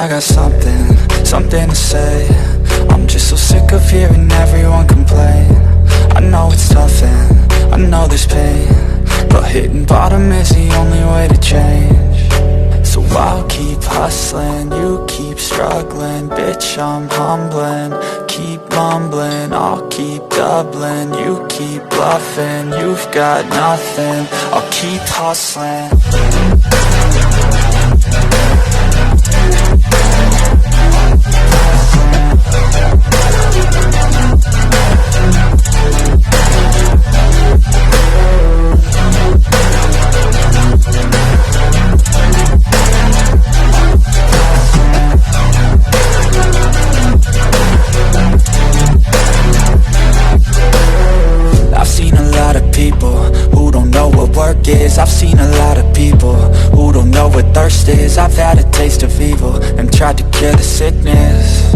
I got something to say. I'm just so sick of hearing everyone complain. I know it's tough and I know there's pain, but hitting bottom is the only way to change. So I'll keep hustling, you keep struggling. Bitch, I'm humbling, keep mumbling. I'll keep doubling, you keep bluffing. You've got nothing, I'll keep hustling. I've seen a lot of people who don't know what thirst is. I've had a taste of evil and tried to cure the sickness,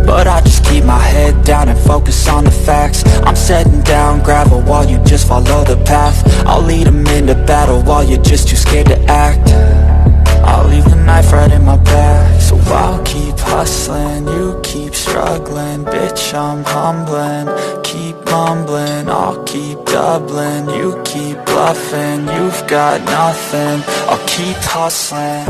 but I just keep my head down and focus on the facts. I'm setting down gravel while you just follow the path. I'll lead them into battle while you're just too scared to act. I'll leave the knife right in my back. So I'll keep hustling, you keep struggling. Bitch, I'm humbling, keep mumbling. I'll keep doubling, you keep bluffing. You've got nothing, I'll keep hustling.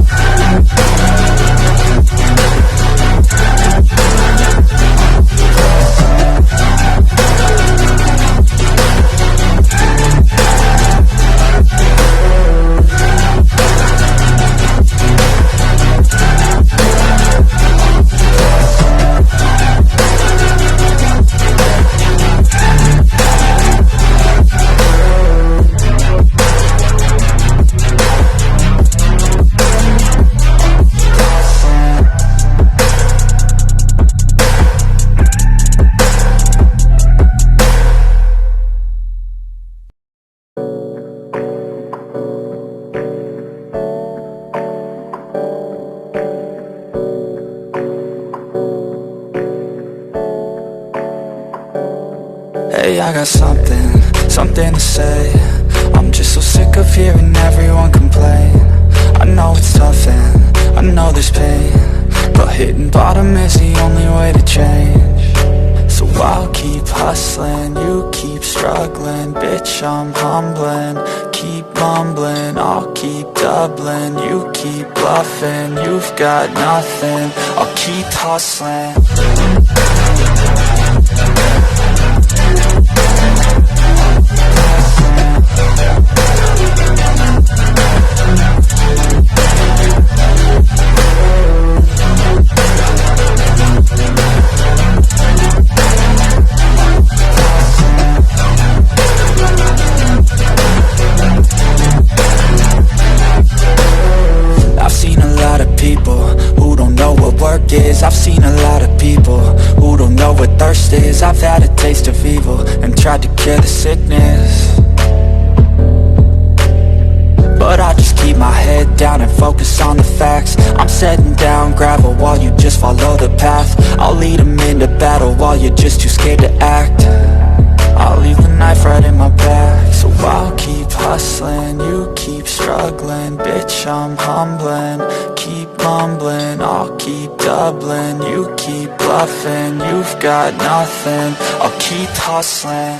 Hey, I got something to say. I'm just so sick of hearing everyone complain. I know it's tough and I know there's pain, but hitting bottom is the only way to change. So I'll keep hustling, you keep struggling. Bitch, I'm humbling, keep mumbling. I'll keep doubling, you keep bluffing. You've got nothing, I'll keep hustling. I've seen a lot of people who don't know what thirst is. I've had a taste of evil and tried to cure the sickness, but I just keep my head down and focus on the facts. I'm setting down gravel while you just follow the path. I'll lead them into battle while you're just too scared to act. I'll leave the knife right in my back. So I'll keep hustling, you keep struggling. Bitch, I'm humbling, keep mumbling. I'll keep doubling, you keep bluffing. You've got nothing, I'll keep hustling.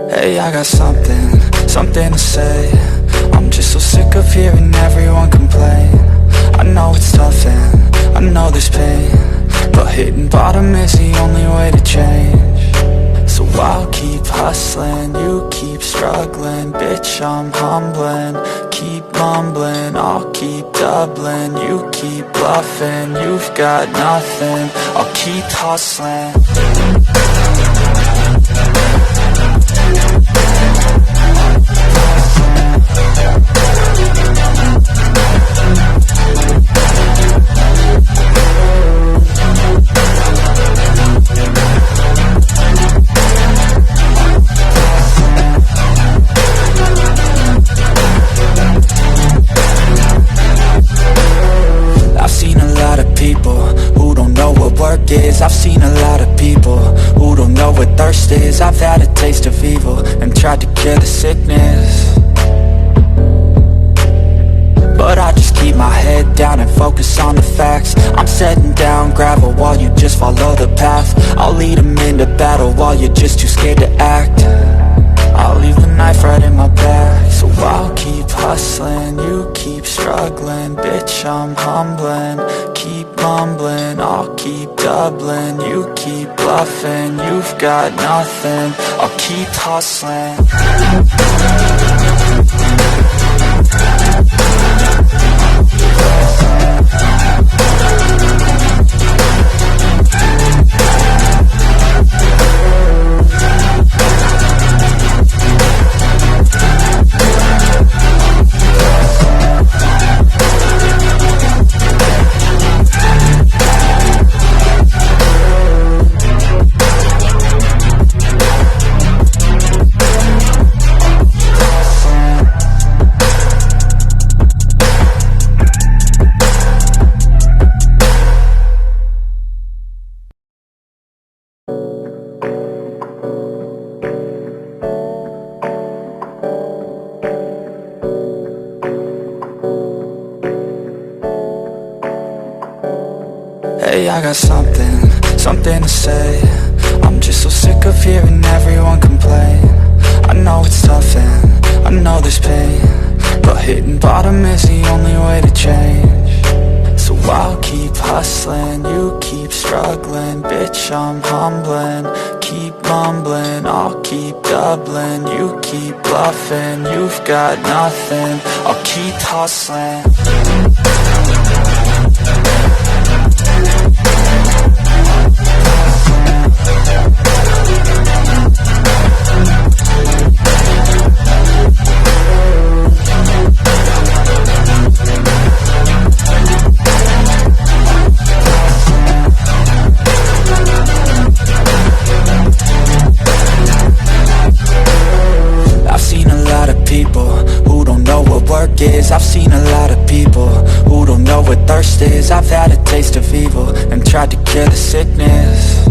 Hey, I got something to say. I'm just so sick of hearing everyone complain. I know it's tough and I know there's pain, but hitting bottom is the only way to change. So I'll keep hustling, you keep struggling. Bitch, I'm humbling, keep mumbling. I'll keep doubling, you keep bluffing. You've got nothing, I'll keep hustling. I've seen a lot of people who don't know what thirst is. I've had a taste of evil and tried to cure the sickness, but I just keep my head down and focus on the facts. I'm setting down gravel while you just follow the path. I'll lead them into battle while you're just too scared to act. I'll leave the knife right in my back. So I'll keep hustling, you keep struggling. Bitch, I'm humbling, keep mumbling. I'll keep doubling, you keep bluffing. You've got nothing, I'll keep hustling. Hey, I got something to say. I'm just so sick of hearing everyone complain. I know it's tough and I know there's pain, but hitting bottom is the only way to change. So I'll keep hustling, you keep struggling. Bitch, I'm humbling, keep mumbling. I'll keep doubling, you keep bluffing. You've got nothing, I'll keep hustling. I've seen a lot of people who don't know what thirst is. I've had a taste of evil and tried to cure the sickness,